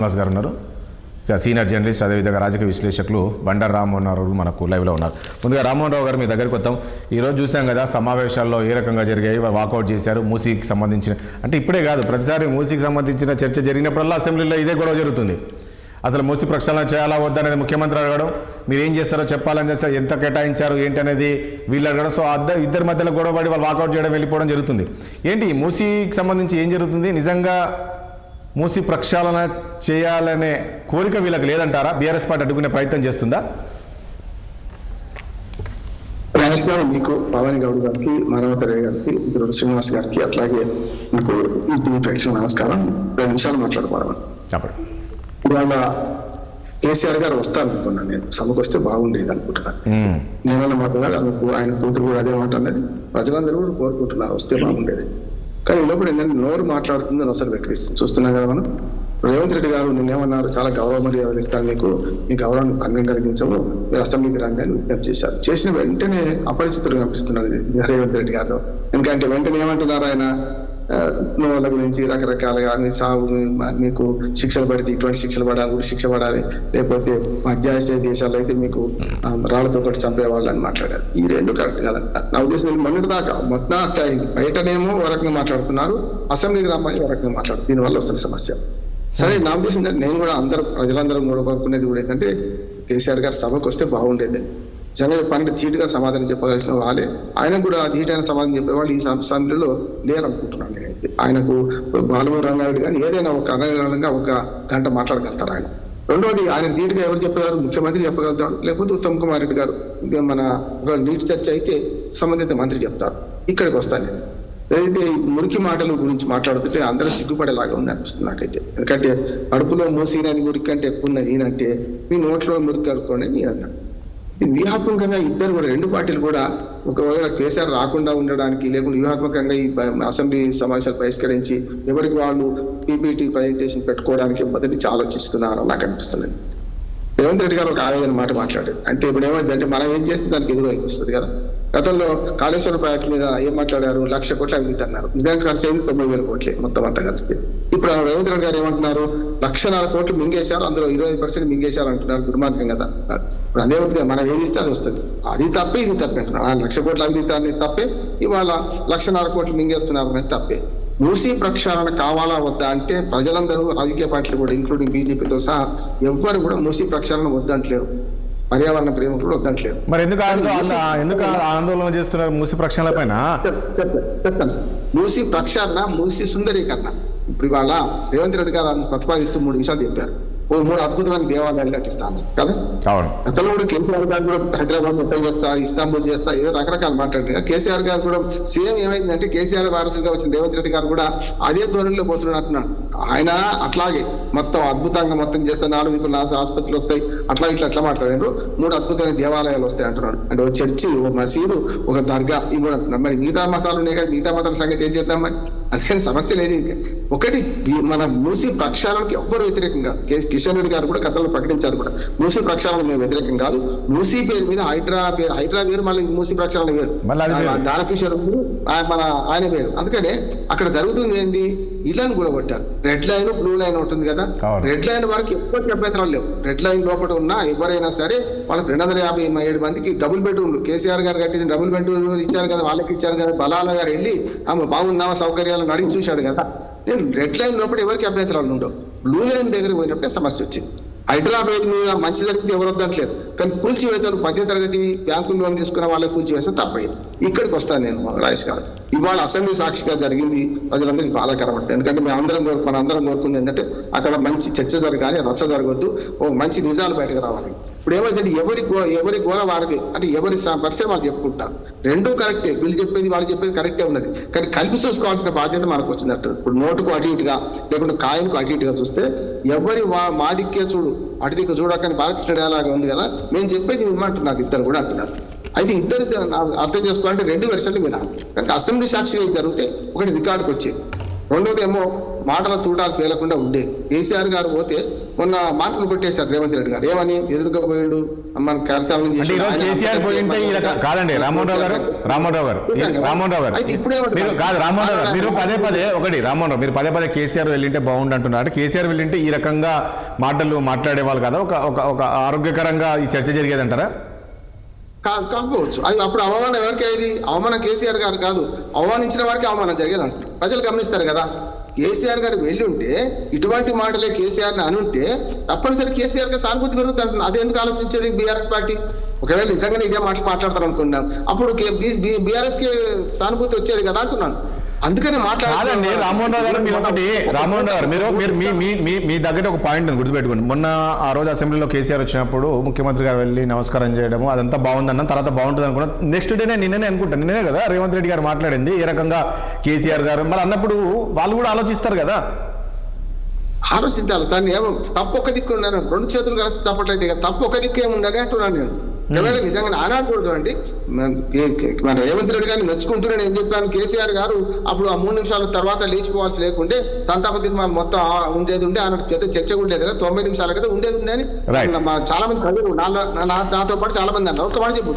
శ్రీనివాస్ గారు ఉన్నారు. ఇక సీనియర్ జర్నలిస్ట్ అదేవిధంగా రాజకీయ విశ్లేషకులు బండారు రామ్మోహన్ రావు మనకు లైవ్లో ఉన్నారు. ముందుగా రామ్మోహన్ రావు గారు మీ దగ్గరికి వద్దాం. ఈరోజు చూసాం కదా సమావేశాల్లో ఏ రకంగా జరిగాయి, వాకౌట్ చేశారు. మూసీకి సంబంధించిన అంటే ఇప్పుడే కాదు, ప్రతిసారి మూసీకి సంబంధించిన చర్చ జరిగినప్పుడల్లా అసెంబ్లీలో ఇదే గొడవ జరుగుతుంది. అసలు మూసీ ప్రక్షాళన చేయాలా వద్దనేది ముఖ్యమంత్రి అడగడం, మీరు ఏం చేస్తారో చెప్పాలని చేస్తారు, ఎంత కేటాయించారు ఏంటి అనేది వీళ్ళు అడగడం. సో ఇద్దరి మధ్యలో గొడవ పడి వాళ్ళు వాకౌట్ చేయడం, వెళ్ళిపోవడం జరుగుతుంది. ఏంటి మూసీకి సంబంధించి ఏం జరుగుతుంది? నిజంగా మూసీ ప్రక్షాళన చేయాలనే కోరిక వీళ్ళకి లేదంటారా? బీఆర్ఎస్ పార్టీ అడ్డుకునే ప్రయత్నం చేస్తుందా? నమస్కారం మీకు పవన్ గౌడ్ గారికి, మానవతరయ్య గారికి, శ్రీనివాస్ గారికి, అట్లాగే మీకు ప్రేక్షకులకు నమస్కారం. 2 నిమిషాలు మాట్లాడుకోవాలి. చెప్పండి. ఇవాళ కేసీఆర్ గారు వస్తారనుకున్నాను, నేను సభకు వస్తే బాగుండేది అనుకుంటున్నాను. నేనన్న మాట్లాడాలి, ఆయన కూతురు కూడా అదే మాట అన్నది. ప్రజలందరూ కూడా కోరుకుంటున్నారు వస్తే బాగుండేది. కానీ లోపల ఏంటంటే నోరు మాట్లాడుతుందని అసలు వెక్కిరిస్తుంది. చూస్తున్నాం కదా మనం. రేవంత్ రెడ్డి గారు నిన్నేమన్నారు, చాలా గౌరవ మర్యాదలు ఇస్తాను మీకు, మీ గౌరవాన్ని భంగం కలిగించము, మీరు అసెంబ్లీకి రండి అని విజ్ఞప్తి చేశారు. చేసిన వెంటనే అపరిచితులు కనిపిస్తున్నారు రేవంత్ రెడ్డి గారు. ఎందుకంటే వెంటనే ఏమంటున్నారు ఆయన, నోళ్ళ గురించి రకరకాలుగా మీ సాగు, మీకు శిక్షలు పడితే ఇటువంటి శిక్షలు పడాలి, కూడా శిక్ష పడాలి, లేకపోతే మధ్యాహ్న దేశాల్లో అయితే మీకు రాళ్లతో పాటు చంపేవాళ్ళు అని మాట్లాడారు. ఈ 2 కరెక్ట్ కాదంట నా ఉద్దేశం. మొన్నటి దాకా మొత్తం బయటనేమో ఒక రకంగా మాట్లాడుతున్నారు, అసెంబ్లీకి రమ్మని ఒక రకంగా మాట్లాడుతుంది. దీనివల్ల వస్తున్న సమస్య. సరే, నా ఉద్దేశం ఏంటంటే నేను కూడా ప్రజలందరం కూడా కోరుకునేది కూడా ఏంటంటే కేసీఆర్ గారు సభకు వస్తే బాగుండేది. జనం చెప్పాలంటే ధీటుగా సమాధానం చెప్పగలిసిన వాళ్ళే. ఆయనకు కూడా ధీటైన సమాధానం చెప్పేవాళ్ళు ఈ అసెంబ్లీలో లేరనుకుంటున్నాను నేనైతే. ఆయనకు బాలమూరు రంగారెడ్డి కానీ ఏదైనా ఒక అనగా ఒక గంట మాట్లాడగలుగుతారు ఆయన. రెండోది, ఆయన ధీటుగా ఎవరు చెప్పగలరు? ముఖ్యమంత్రి చెప్పగలుగుతాడు, లేకపోతే ఉత్తమ్ కుమార్ రెడ్డి గారు. మన ఒక నీటి చర్చ అయితే సంబంధిత మంత్రి చెప్తారు. ఇక్కడికి వస్తాను నేను. ఏదైతే మురికి మాటల గురించి మాట్లాడుతుంటే అందరూ సిగ్గుపడేలాగా ఉంది అనిపిస్తుంది నాకైతే. ఎందుకంటే కడుపులో మూసినది మురికి అంటే ఎక్కువ ఉన్నది ఈయనంటే, మీ నోట్లో మురికి కడుక్కోండి అని అన్నాడు. వ్యూహాత్మకంగా ఇద్దరు కూడా 2 పార్టీలు కూడా ఒకవేళ కేసీఆర్ రాకుండా ఉండడానికి, లేకుండా వ్యూహాత్మకంగా ఈ అసెంబ్లీ సమావేశాలు బహిష్కరించి ఎవరికి వాళ్ళు పీపీటీ ప్రజెంటేషన్ పెట్టుకోవడానికి మొదటి ఆలోచిస్తున్నారు నాకు అనిపిస్తుంది. రేవంత్ రెడ్డి గారు ఒక ఆవేదన మాట మాట్లాడారు. అంటే ఇప్పుడు ఏమైందంటే మనం ఏం చేస్తే దానికి ఎదురు అనిపిస్తుంది కదా. గతంలో కాళేశ్వరం ప్రాజెక్టు మీద ఏం మాట్లాడారు, 1,00,000 కోట్లు అవినీతి అన్నారు. నిజంగా ఖర్చు అయింది 90,000 కోట్లే మొత్తం అంతా కలిస్తే. ఇప్పుడు రేవంత్ రెడ్డి గారు ఏమంటున్నారు, 1,00,000 కోట్లు మింగేశారు, అందులో 20% మింగేశారు అంటున్నారు. దుర్మార్గం కదా. ఇప్పుడు అదే ఉంటుంది, మనం ఏది ఇస్తే అది వస్తుంది. అది తప్పే ఇది తప్పే అంటున్నారు. 1,00,000 కోట్ల అవినీతి అనేది తప్పే, ఇవాళ 1,00,000 కోట్లు మింగేస్తున్నారు అనేది తప్పే. మూసీ ప్రక్షాళన కావాలా వద్దా అంటే ప్రజలందరూ, రాజకీయ పార్టీలు కూడా ఇంక్లూడింగ్ బీజేపీతో సహా ఎవ్వరు కూడా మూసీ ప్రక్షాళన వద్దంటలేరు, పర్యావరణ ప్రేమికులు వద్దంటలేరు. మరి ఎందుకు ఆందోళన చేస్తున్నారు మూసీ ప్రక్షాళన పైన? చెప్తాను సార్. మూసీ ప్రక్షాళన, మూసీ సుందరీకరణ. ఇప్పుడు ఇవాళ రేవంత్ రెడ్డి గారు ప్రతిపాదిస్తూ 3 విషయాలు చెప్పారు. 3 అద్భుతమైన దేవాలయాలు కట్టిస్తాను కదా. గతంలో కూడా కేసీఆర్ గారు కూడా హైదరాబాద్ మొత్తం చేస్తా, ఇస్తాంబుల్ చేస్తా, ఏదో రకరకాల మాట్లాడారు. కేసీఆర్ గారు కూడా సేమ్ ఏమైందంటే కేసీఆర్ వారసుగా వచ్చిన రేవంత్ రెడ్డి గారు కూడా అదే ధోరణిలో పోతున్నట్టున్నాడు. ఆయన అట్లాగే మొత్తం అద్భుతంగా మొత్తం చేస్తా, 4 ఆసుపత్రులు వస్తాయి, అట్లా ఇట్లా మాట్లాడారు. 3 అద్భుతమైన దేవాలయాలు వస్తాయి అంటున్నాడు. అంటే ఒక చర్చి, ఒక మసీదు, ఒక దర్గా, ఇవి కూడా అంటున్నాడు. మరి మిగతా మతాలు ఉన్నాయి కదా, మిగతా మతాల సంగతి ఏం చేద్దాం? మరి అందుకని సమస్య లేదు. ఒకటి, మన మూసీ ప్రక్షాళనకి ఎవ్వరు వ్యతిరేకం కాదు. కిషన్ రెడ్డి గారు కూడా గతంలో ప్రకటించారు కూడా, మూసీ ప్రక్షాళన మేము వ్యతిరేకం కాదు. మూసీ పేరు మీద హైడ్రా వేరు, మళ్ళీ మూసీ ప్రక్షాళన వేరు, దానకిషోర్ మన ఆయన వేరు. అందుకనే అక్కడ జరుగుతుంది ఏంది, ఇళ్లను కూడా కొట్టారు. రెడ్ లైన్, బ్లూ లైన్ ఉంటుంది కదా. రెడ్ లైన్ వరకు ఎప్పటికీ అభ్యంతరాలు లేవు. రెడ్ లైన్ లోపల ఉన్న ఎవరైనా సరే వాళ్ళకి 257 మందికి డబుల్ బెడ్రూమ్లు కేసీఆర్ గారు కట్టించిన డబుల్ బెడ్రూమ్లు ఇచ్చారు కదా, వాళ్ళకి ఇచ్చారు కదా. బలాల గారు వెళ్ళి బాగుందామా సౌకర్యాలు నడిచి చూశాడు కదా. నేను రెడ్ లైన్ లోపల ఎవరికి అభ్యంతరాలు ఉండవు. బ్లూ లైన్ దగ్గర పోయినప్పుడే సమస్య వచ్చింది. హైదరాబాద్ మీద మంచి జరిగితే ఎవరు వద్దట్లేదు, కానీ కూల్చివేతలు 10వ తరగతి బ్యాంకులు లోన్ తీసుకున్న వాళ్ళకి కూల్చివేస్తే తప్పలేదు. ఇక్కడికి వస్తాను నేను రాజేష్ గారు. ఇవాళ అసెంబ్లీ సాక్షిగా జరిగింది ప్రజలందరికీ బాధాకరం అంటే. ఎందుకంటే మనందరం కోరుకుంది ఏంటంటే అక్కడ మంచి చర్చ జరగాలి, రచ్చ జరగొద్దు, ఓ మంచి నిజాలు బయటకు రావాలి. ఇప్పుడు ఏమైందంటే ఎవరి గోల వాడితే, అంటే ఎవరి పరిశ్రమ వాళ్ళు చెప్పుకుంటారు. 2 కరెక్టే, వీళ్ళు చెప్పేది వాళ్ళు చెప్పేది కరెక్టే ఉన్నది. కానీ కలిపి చూసుకోవాల్సిన బాధ్యత మనకు వచ్చినట్టు. ఇప్పుడు నోటుకు అటు ఇటుగా, లేకుంటే కాయలకు అటు ఇటుగా చూస్తే ఎవరి మా దిక్కే చూడు, అటు దిక్కు చూడకని బాలకృష్ణుడు అలాగే ఉంది కదా. నేను చెప్పేది వినమంటున్నారు, ఇద్దరు కూడా అంటున్నారు. అయితే ఇద్దరు అర్థం చేసుకోవాలంటే 2 వెర్షన్లు వినాలి. కానీ అసెంబ్లీ సాక్షిగా జరిగితే ఒకటి రికార్డుకి వచ్చేది, రెండోది ఏమో మాటల తూటాలు పేలకుండా ఉండేది. కేసీఆర్ గారు పోతే మొన్న మాటలు కొట్టేశారు రేవంత్ రెడ్డి గారు. ఏమని ఎదురుగా పోయిండు మన కార్యక్రమం అంటే ఈరోజు కేసీఆర్ పోయింటే కాదండి రామ్మోహన్ రావు గారు మీరు కాదు రామ్మోహన్ రావు గారు మీరు మీరు పదే పదే కేసీఆర్ వెళ్ళింటే బాగుండు అంటున్నారు. అంటే కేసీఆర్ వెళ్ళింటే ఈ రకంగా మాటలు మాట్లాడేవాళ్ళు కదా, ఒక ఆరోగ్యకరంగా ఈ చర్చ జరిగేది అంటారా? కాకపోవచ్చు. అది అప్పుడు అవమానం ఎవరికి అయ్యేది? అవమానం కేసీఆర్ గారు కాదు, అవమానించిన వారికి అవమానం జరిగేది అంటారు. ప్రజలు గమనిస్తారు కదా. కేసీఆర్ గారు వెళ్ళి ఉంటే ఇటువంటి మాటలే కేసీఆర్ని అనుంటే తప్పనిసరి కేసీఆర్ గారు సానుభూతి పెరుగుతుంది అంటున్నారు. అది ఎందుకు ఆలోచించేది బీఆర్ఎస్ పార్టీ? ఒకవేళ నిజంగానే ఇదే మాట్లాడతారు అనుకున్నాం, అప్పుడు బీఆర్ఎస్ కి సానుభూతి వచ్చేది కదా అంటున్నాను. అందుకని మాట్లాడాలండి. రామ్మోహన్ రావు గారు మీరు మీ దగ్గర ఒక పాయింట్ ఉంది, గుర్తుపెట్టుకోండి. మొన్న ఆ రోజు అసెంబ్లీలో కేసీఆర్ వచ్చినప్పుడు ముఖ్యమంత్రి గారు వెళ్ళి నమస్కారం చేయడము అదంతా బాగుందన్న తర్వాత బాగుంటుంది అనుకున్నా. నెక్స్ట్ డేనే నిన్ననే కదా రేవంత్ రెడ్డి గారు మాట్లాడింది ఏ రకంగా కేసీఆర్ గారు. మరి అన్నప్పుడు వాళ్ళు కూడా ఆలోచిస్తారు కదా. ఆలోచించాలి సార్. నేను తప్పు ఒక దిక్కు ఉన్నాను, రెండు చేతులు కలిసి తప్పట్లేదు. తప్పు ఒక దిక్కు ఏముండగా అంటున్నాను నేను. ఒకవేళ నిజంగా ఆనాడు కూడా చూడండి, మన రేవంత్ రెడ్డి గారిని మెచ్చుకుంటున్నాను. ఏం చెప్పాను, కేసీఆర్ గారు అప్పుడు ఆ 3 నిమిషాల తర్వాత లేచిపోవాల్సి లేకుండే సంతాప దినం మొత్తం ఉండేది ఉండే, ఆనాడు పెద్ద చర్చ ఉండేది కదా, 90 నిమిషాల కదా ఉండేది ఉండే అని చాలా మంది నాతో పాటు చాలా మంది అన్నారు. ఒక మాట చెప్పు.